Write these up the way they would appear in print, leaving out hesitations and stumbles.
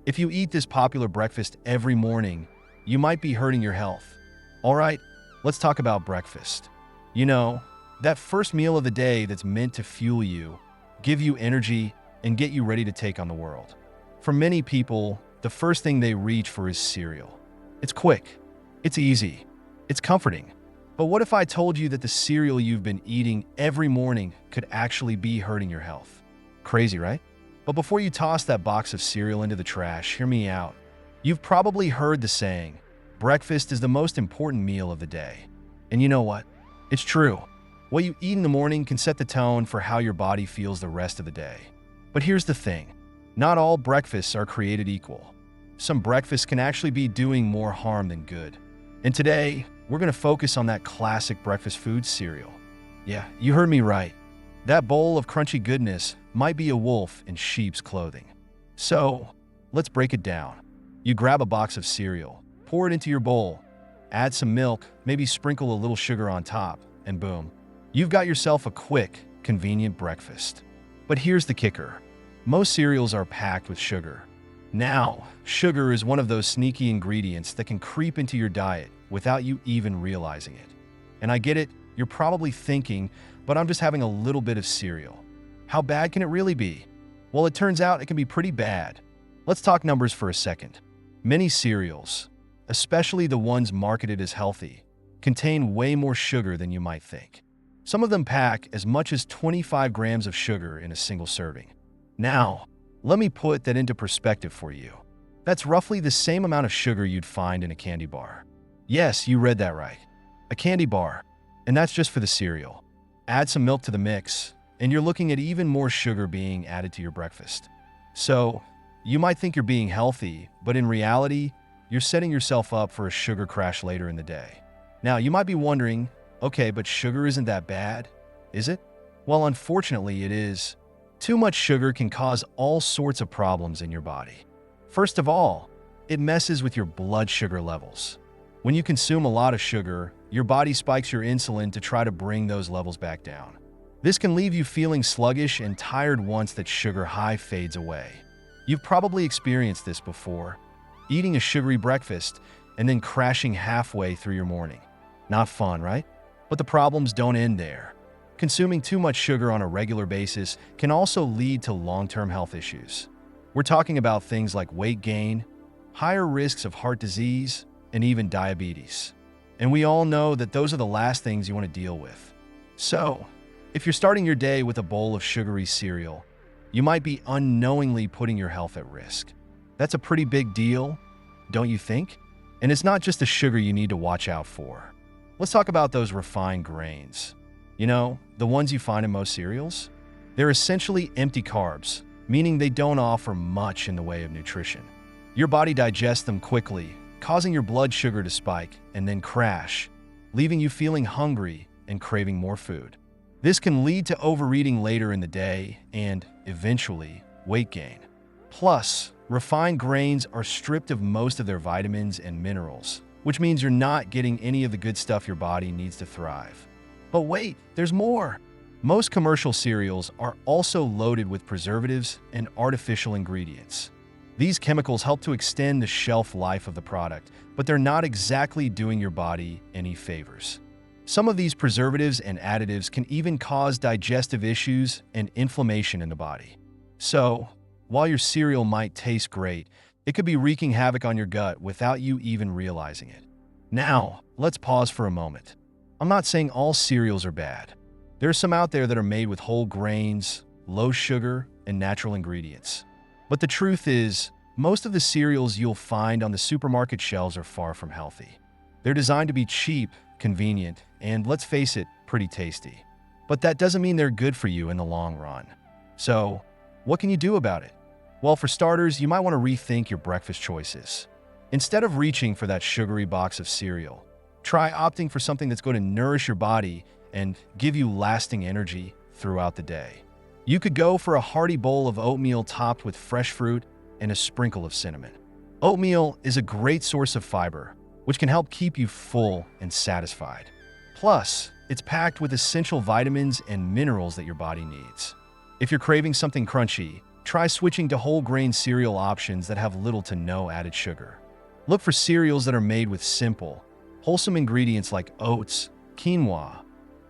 If you eat this popular breakfast every morning, you might be hurting your health. All right, let's talk about breakfast. You know, that first meal of the day that's meant to fuel you, give you energy, and get you ready to take on the world. For many people, the first thing they reach for is cereal. It's quick, it's easy, it's comforting. But what if I told you that the cereal you've been eating every morning could actually be hurting your health? Crazy, right? But before you toss that box of cereal into the trash, hear me out. You've probably heard the saying, breakfast is the most important meal of the day. And you know what? It's true. What you eat in the morning can set the tone for how your body feels the rest of the day. But here's the thing. Not all breakfasts are created equal. Some breakfasts can actually be doing more harm than good. And today, we're going to focus on that classic breakfast food, cereal. Yeah, you heard me right. That bowl of crunchy goodness might be a wolf in sheep's clothing. So, let's break it down. You grab a box of cereal, pour it into your bowl, add some milk, maybe sprinkle a little sugar on top, and boom, you've got yourself a quick, convenient breakfast. But here's the kicker. Most cereals are packed with sugar. Now, sugar is one of those sneaky ingredients that can creep into your diet without you even realizing it. And I get it, you're probably thinking, but I'm just having a little bit of cereal. How bad can it really be? Well, it turns out it can be pretty bad. Let's talk numbers for a second. Many cereals, especially the ones marketed as healthy, contain way more sugar than you might think. Some of them pack as much as 25 grams of sugar in a single serving. Now, let me put that into perspective for you. That's roughly the same amount of sugar you'd find in a candy bar. Yes, you read that right. A candy bar. And that's just for the cereal. Add some milk to the mix, and you're looking at even more sugar being added to your breakfast. So, you might think you're being healthy, but in reality, you're setting yourself up for a sugar crash later in the day. Now, you might be wondering, okay, but sugar isn't that bad, is it? Well, unfortunately, it is. Too much sugar can cause all sorts of problems in your body. First of all, it messes with your blood sugar levels. When you consume a lot of sugar, your body spikes your insulin to try to bring those levels back down. This can leave you feeling sluggish and tired once that sugar high fades away. You've probably experienced this before, eating a sugary breakfast and then crashing halfway through your morning. Not fun, right? But the problems don't end there. Consuming too much sugar on a regular basis can also lead to long-term health issues. We're talking about things like weight gain, higher risks of heart disease, and even diabetes. And we all know that those are the last things you want to deal with. So, if you're starting your day with a bowl of sugary cereal, you might be unknowingly putting your health at risk. That's a pretty big deal, don't you think? And it's not just the sugar you need to watch out for. Let's talk about those refined grains. You know, the ones you find in most cereals? They're essentially empty carbs, meaning they don't offer much in the way of nutrition. Your body digests them quickly, causing your blood sugar to spike and then crash, leaving you feeling hungry and craving more food. This can lead to overeating later in the day and, eventually, weight gain. Plus, refined grains are stripped of most of their vitamins and minerals, which means you're not getting any of the good stuff your body needs to thrive. But wait, there's more. Most commercial cereals are also loaded with preservatives and artificial ingredients. These chemicals help to extend the shelf life of the product, but they're not exactly doing your body any favors. Some of these preservatives and additives can even cause digestive issues and inflammation in the body. So, while your cereal might taste great, it could be wreaking havoc on your gut without you even realizing it. Now, let's pause for a moment. I'm not saying all cereals are bad. There are some out there that are made with whole grains, low sugar, and natural ingredients. But the truth is, most of the cereals you'll find on the supermarket shelves are far from healthy. They're designed to be cheap, convenient, and let's face it, pretty tasty. But that doesn't mean they're good for you in the long run. So, what can you do about it? Well, for starters, you might want to rethink your breakfast choices. Instead of reaching for that sugary box of cereal, try opting for something that's going to nourish your body and give you lasting energy throughout the day. You could go for a hearty bowl of oatmeal topped with fresh fruit and a sprinkle of cinnamon. Oatmeal is a great source of fiber, which can help keep you full and satisfied. Plus, it's packed with essential vitamins and minerals that your body needs. If you're craving something crunchy, try switching to whole grain cereal options that have little to no added sugar. Look for cereals that are made with simple, wholesome ingredients like oats, quinoa,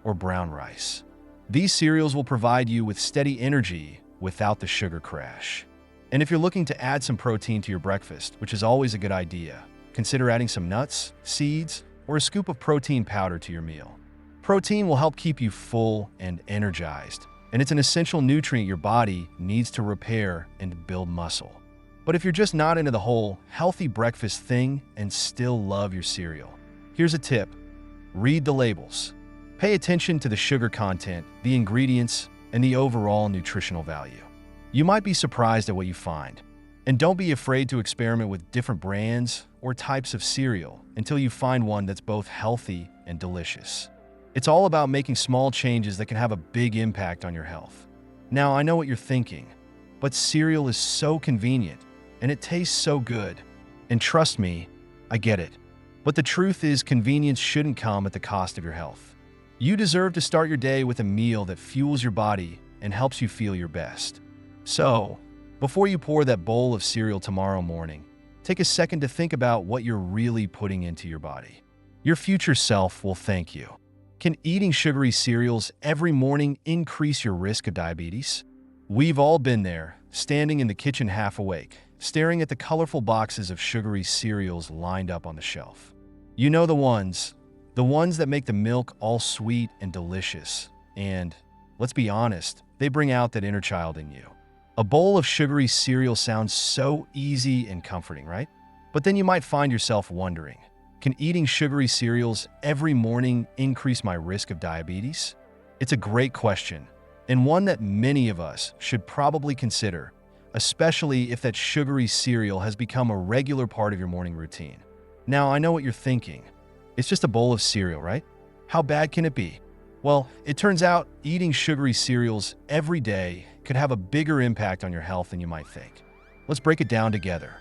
or brown rice. These cereals will provide you with steady energy without the sugar crash. And if you're looking to add some protein to your breakfast, which is always a good idea, consider adding some nuts, seeds, or a scoop of protein powder to your meal. Protein will help keep you full and energized, and it's an essential nutrient your body needs to repair and build muscle. But if you're just not into the whole healthy breakfast thing and still love your cereal, here's a tip. Read the labels. Pay attention to the sugar content, the ingredients, and the overall nutritional value. You might be surprised at what you find. And don't be afraid to experiment with different brands or types of cereal until you find one that's both healthy and delicious. It's all about making small changes that can have a big impact on your health. Now, I know what you're thinking, but cereal is so convenient and it tastes so good. And trust me, I get it. But the truth is, convenience shouldn't come at the cost of your health. You deserve to start your day with a meal that fuels your body and helps you feel your best. So, before you pour that bowl of cereal tomorrow morning, take a second to think about what you're really putting into your body. Your future self will thank you. Can eating sugary cereals every morning increase your risk of diabetes? We've all been there, standing in the kitchen half awake, staring at the colorful boxes of sugary cereals lined up on the shelf. You know the ones that make the milk all sweet and delicious. And, let's be honest, they bring out that inner child in you. A bowl of sugary cereal sounds so easy and comforting, right? But then you might find yourself wondering, can eating sugary cereals every morning increase my risk of diabetes? It's a great question, and one that many of us should probably consider, especially if that sugary cereal has become a regular part of your morning routine. Now, I know what you're thinking. It's just a bowl of cereal, right? How bad can it be? Well, it turns out eating sugary cereals every day could have a bigger impact on your health than you might think. Let's break it down together.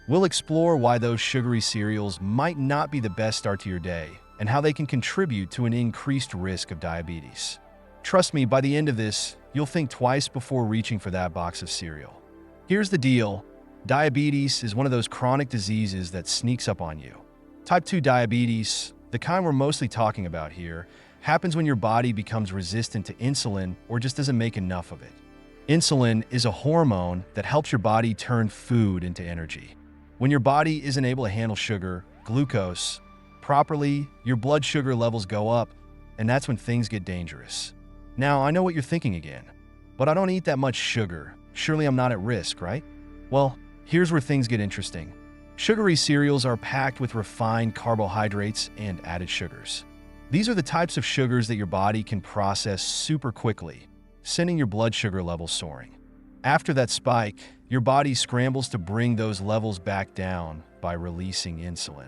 We'll explore why those sugary cereals might not be the best start to your day and how they can contribute to an increased risk of diabetes. Trust me, by the end of this, you'll think twice before reaching for that box of cereal. Here's the deal. Diabetes is one of those chronic diseases that sneaks up on you. Type 2 diabetes, the kind we're mostly talking about here, happens when your body becomes resistant to insulin or just doesn't make enough of it. Insulin is a hormone that helps your body turn food into energy. When your body isn't able to handle sugar, glucose, properly, your blood sugar levels go up, and that's when things get dangerous. Now, I know what you're thinking again, but I don't eat that much sugar. Surely I'm not at risk, right? Well, here's where things get interesting. Sugary cereals are packed with refined carbohydrates and added sugars. These are the types of sugars that your body can process super quickly, sending your blood sugar levels soaring. After that spike, your body scrambles to bring those levels back down by releasing insulin.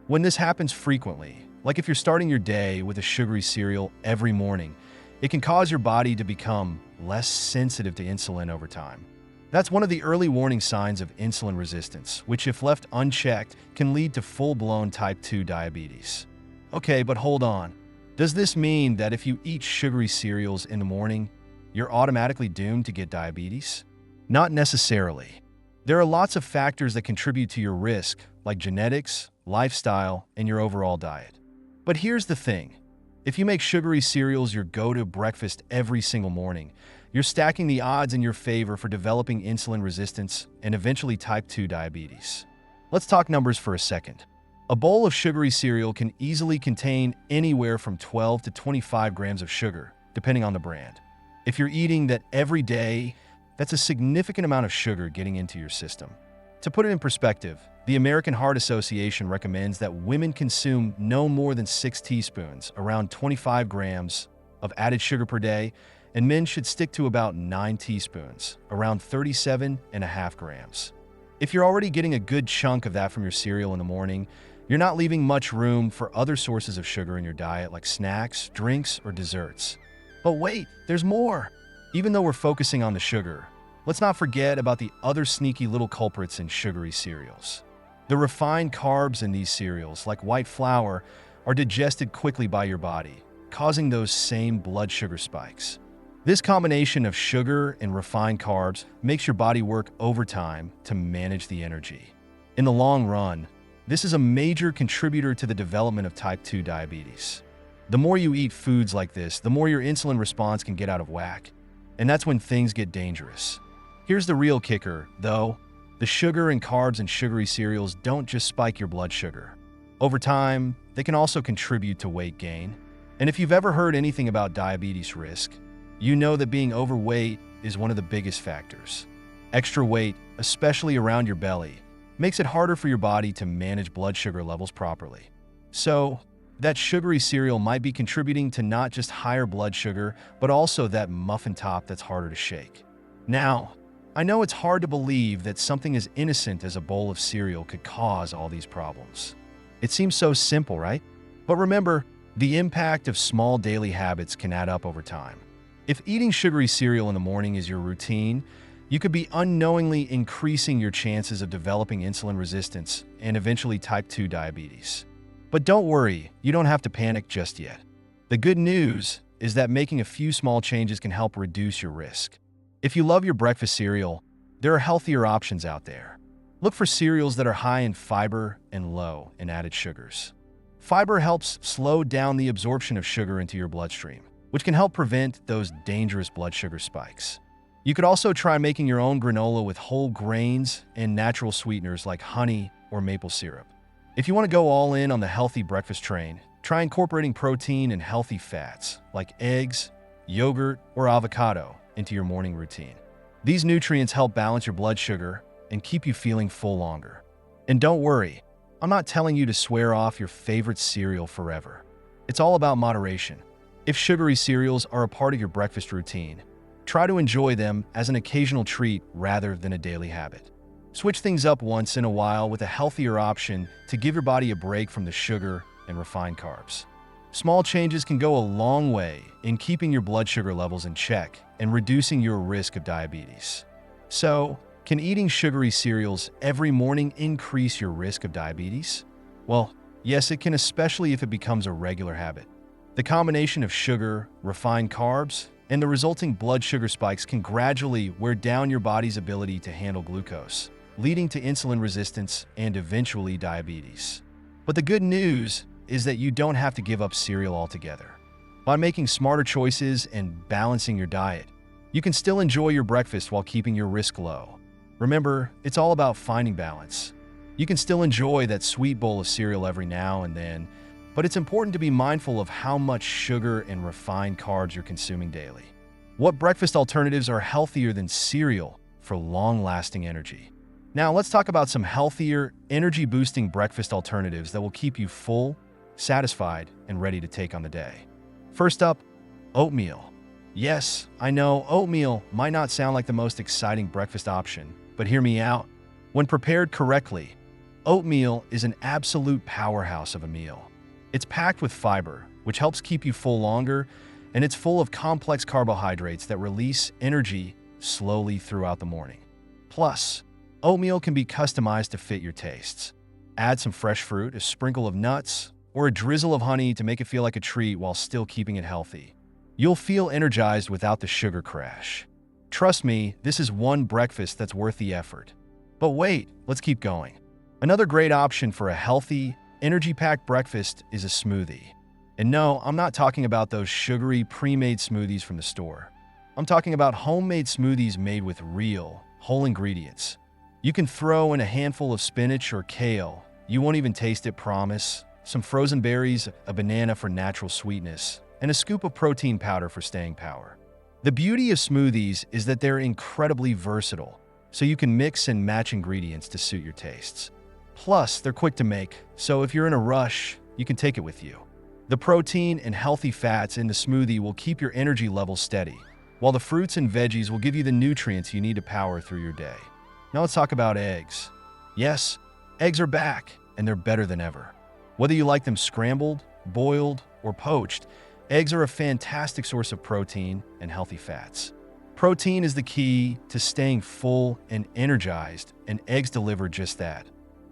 When this happens frequently, like if you're starting your day with a sugary cereal every morning, it can cause your body to become less sensitive to insulin over time. That's one of the early warning signs of insulin resistance, which if left unchecked, can lead to full-blown type 2 diabetes. Okay, but hold on. Does this mean that if you eat sugary cereals in the morning, you're automatically doomed to get diabetes? Not necessarily. There are lots of factors that contribute to your risk, like genetics, lifestyle, and your overall diet. But here's the thing. If you make sugary cereals your go-to breakfast every single morning, you're stacking the odds in your favor for developing insulin resistance and eventually type 2 diabetes. Let's talk numbers for a second. A bowl of sugary cereal can easily contain anywhere from 12 to 25 grams of sugar, depending on the brand. If you're eating that every day, that's a significant amount of sugar getting into your system. To put it in perspective, the American Heart Association recommends that women consume no more than 6 teaspoons, around 25 grams, of added sugar per day, and men should stick to about 9 teaspoons, around 37.5 grams. If you're already getting a good chunk of that from your cereal in the morning, you're not leaving much room for other sources of sugar in your diet like snacks, drinks, or desserts. But wait, there's more! Even though we're focusing on the sugar, let's not forget about the other sneaky little culprits in sugary cereals. The refined carbs in these cereals, like white flour, are digested quickly by your body, causing those same blood sugar spikes. This combination of sugar and refined carbs makes your body work overtime to manage the energy. In the long run, this is a major contributor to the development of type 2 diabetes. The more you eat foods like this, the more your insulin response can get out of whack. And that's when things get dangerous. Here's the real kicker, though. The sugar and carbs in sugary cereals don't just spike your blood sugar. Over time, they can also contribute to weight gain. And if you've ever heard anything about diabetes risk, you know that being overweight is one of the biggest factors. Extra weight, especially around your belly, makes it harder for your body to manage blood sugar levels properly. So, that sugary cereal might be contributing to not just higher blood sugar, but also that muffin top that's harder to shake. Now, I know it's hard to believe that something as innocent as a bowl of cereal could cause all these problems. It seems so simple, right? But remember, the impact of small daily habits can add up over time. If eating sugary cereal in the morning is your routine, you could be unknowingly increasing your chances of developing insulin resistance and eventually type 2 diabetes. But don't worry, you don't have to panic just yet. The good news is that making a few small changes can help reduce your risk. If you love your breakfast cereal, there are healthier options out there. Look for cereals that are high in fiber and low in added sugars. Fiber helps slow down the absorption of sugar into your bloodstream, which can help prevent those dangerous blood sugar spikes. You could also try making your own granola with whole grains and natural sweeteners like honey or maple syrup. If you want to go all in on the healthy breakfast train, try incorporating protein and healthy fats like eggs, yogurt, or avocado into your morning routine. These nutrients help balance your blood sugar and keep you feeling full longer. And don't worry, I'm not telling you to swear off your favorite cereal forever. It's all about moderation. If sugary cereals are a part of your breakfast routine, try to enjoy them as an occasional treat rather than a daily habit. Switch things up once in a while with a healthier option to give your body a break from the sugar and refined carbs. Small changes can go a long way in keeping your blood sugar levels in check and reducing your risk of diabetes. So, can eating sugary cereals every morning increase your risk of diabetes? Well, yes, it can, especially if it becomes a regular habit. The combination of sugar, refined carbs, and the resulting blood sugar spikes can gradually wear down your body's ability to handle glucose, leading to insulin resistance and eventually diabetes. But the good news is that you don't have to give up cereal altogether. By making smarter choices and balancing your diet, you can still enjoy your breakfast while keeping your risk low. Remember, it's all about finding balance. You can still enjoy that sweet bowl of cereal every now and then, but it's important to be mindful of how much sugar and refined carbs you're consuming daily. What breakfast alternatives are healthier than cereal for long-lasting energy? Now, let's talk about some healthier, energy-boosting breakfast alternatives that will keep you full, satisfied, and ready to take on the day. First up, oatmeal. Yes, I know oatmeal might not sound like the most exciting breakfast option, but hear me out. When prepared correctly, oatmeal is an absolute powerhouse of a meal. It's packed with fiber, which helps keep you full longer, and it's full of complex carbohydrates that release energy slowly throughout the morning. Plus, oatmeal can be customized to fit your tastes. Add some fresh fruit, a sprinkle of nuts, or a drizzle of honey to make it feel like a treat while still keeping it healthy. You'll feel energized without the sugar crash. Trust me, this is one breakfast that's worth the effort. But wait, let's keep going. Another great option for a healthy, energy-packed breakfast is a smoothie. And no, I'm not talking about those sugary, pre-made smoothies from the store. I'm talking about homemade smoothies made with real, whole ingredients. You can throw in a handful of spinach or kale. You won't even taste it, promise. Some frozen berries, a banana for natural sweetness, and a scoop of protein powder for staying power. The beauty of smoothies is that they're incredibly versatile, so you can mix and match ingredients to suit your tastes. Plus, they're quick to make, so if you're in a rush, you can take it with you. The protein and healthy fats in the smoothie will keep your energy levels steady, while the fruits and veggies will give you the nutrients you need to power through your day. Now let's talk about eggs. Yes, eggs are back, and they're better than ever. Whether you like them scrambled, boiled, or poached, eggs are a fantastic source of protein and healthy fats. Protein is the key to staying full and energized, and eggs deliver just that.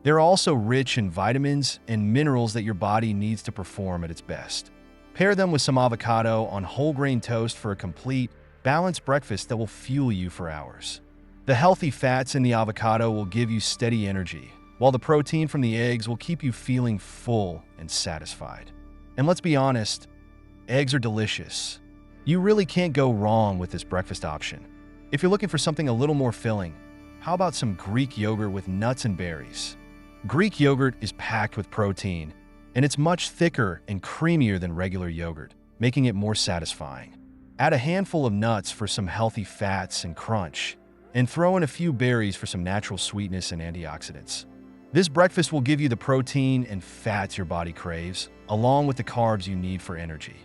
They're also rich in vitamins and minerals that your body needs to perform at its best. Pair them with some avocado on whole grain toast for a complete, balanced breakfast that will fuel you for hours. The healthy fats in the avocado will give you steady energy, while the protein from the eggs will keep you feeling full and satisfied. And let's be honest, eggs are delicious. You really can't go wrong with this breakfast option. If you're looking for something a little more filling, how about some Greek yogurt with nuts and berries? Greek yogurt is packed with protein, and it's much thicker and creamier than regular yogurt, making it more satisfying. Add a handful of nuts for some healthy fats and crunch, and throw in a few berries for some natural sweetness and antioxidants. This breakfast will give you the protein and fats your body craves, along with the carbs you need for energy.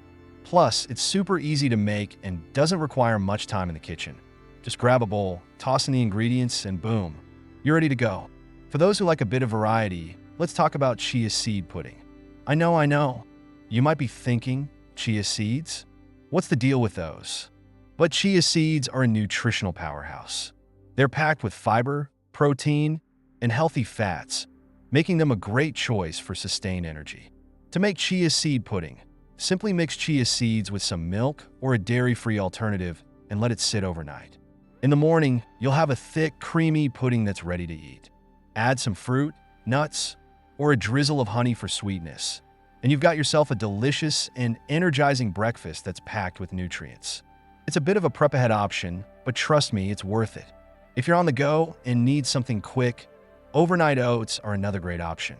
Plus, it's super easy to make and doesn't require much time in the kitchen. Just grab a bowl, toss in the ingredients, and boom, you're ready to go. For those who like a bit of variety, let's talk about chia seed pudding. I know. You might be thinking, chia seeds? What's the deal with those? But chia seeds are a nutritional powerhouse. They're packed with fiber, protein, and healthy fats, making them a great choice for sustained energy. To make chia seed pudding, simply mix chia seeds with some milk or a dairy-free alternative and let it sit overnight. In the morning, you'll have a thick, creamy pudding that's ready to eat. Add some fruit, nuts, or a drizzle of honey for sweetness, and you've got yourself a delicious and energizing breakfast that's packed with nutrients. It's a bit of a prep-ahead option, but trust me, it's worth it. If you're on the go and need something quick, overnight oats are another great option.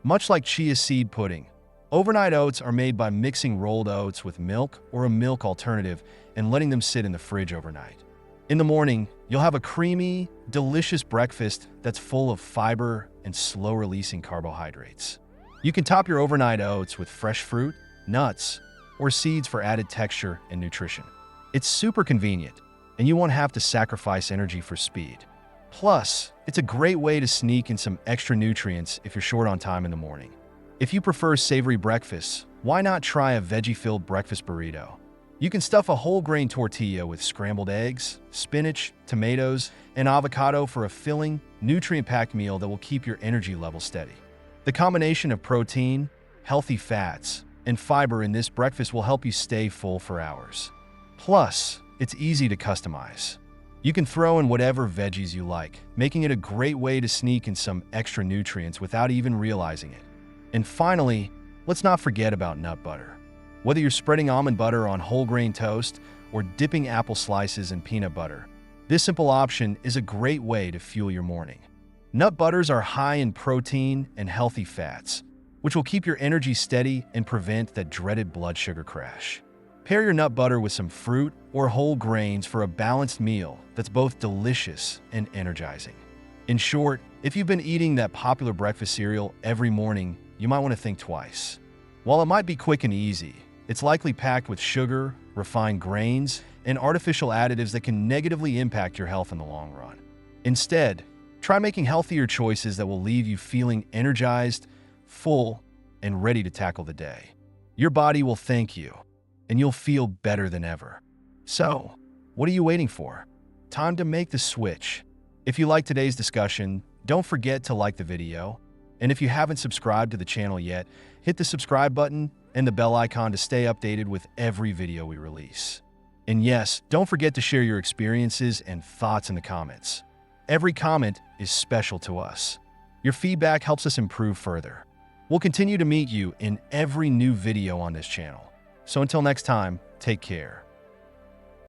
Much like chia seed pudding, overnight oats are made by mixing rolled oats with milk or a milk alternative and letting them sit in the fridge overnight. In the morning, you'll have a creamy, delicious breakfast that's full of fiber and slow-releasing carbohydrates. You can top your overnight oats with fresh fruit, nuts, or seeds for added texture and nutrition. It's super convenient, and you won't have to sacrifice energy for speed. Plus, it's a great way to sneak in some extra nutrients if you're short on time in the morning. If you prefer savory breakfasts, why not try a veggie-filled breakfast burrito? You can stuff a whole grain tortilla with scrambled eggs, spinach, tomatoes, and avocado for a filling, nutrient-packed meal that will keep your energy level steady. The combination of protein, healthy fats, and fiber in this breakfast will help you stay full for hours. Plus, it's easy to customize. You can throw in whatever veggies you like, making it a great way to sneak in some extra nutrients without even realizing it. And finally, let's not forget about nut butter. Whether you're spreading almond butter on whole grain toast or dipping apple slices in peanut butter, this simple option is a great way to fuel your morning. Nut butters are high in protein and healthy fats, which will keep your energy steady and prevent that dreaded blood sugar crash. Pair your nut butter with some fruit or whole grains for a balanced meal that's both delicious and energizing. In short, if you've been eating that popular breakfast cereal every morning, you might want to think twice. While it might be quick and easy, it's likely packed with sugar, refined grains, and artificial additives that can negatively impact your health in the long run. Instead, try making healthier choices that will leave you feeling energized, full, and ready to tackle the day. Your body will thank you, and you'll feel better than ever. So, what are you waiting for? Time to make the switch. If you like today's discussion, don't forget to like the video. And if you haven't subscribed to the channel yet, hit the subscribe button and the bell icon to stay updated with every video we release. And yes, don't forget to share your experiences and thoughts in the comments. Every comment is special to us. Your feedback helps us improve further. We'll continue to meet you in every new video on this channel. So until next time, take care.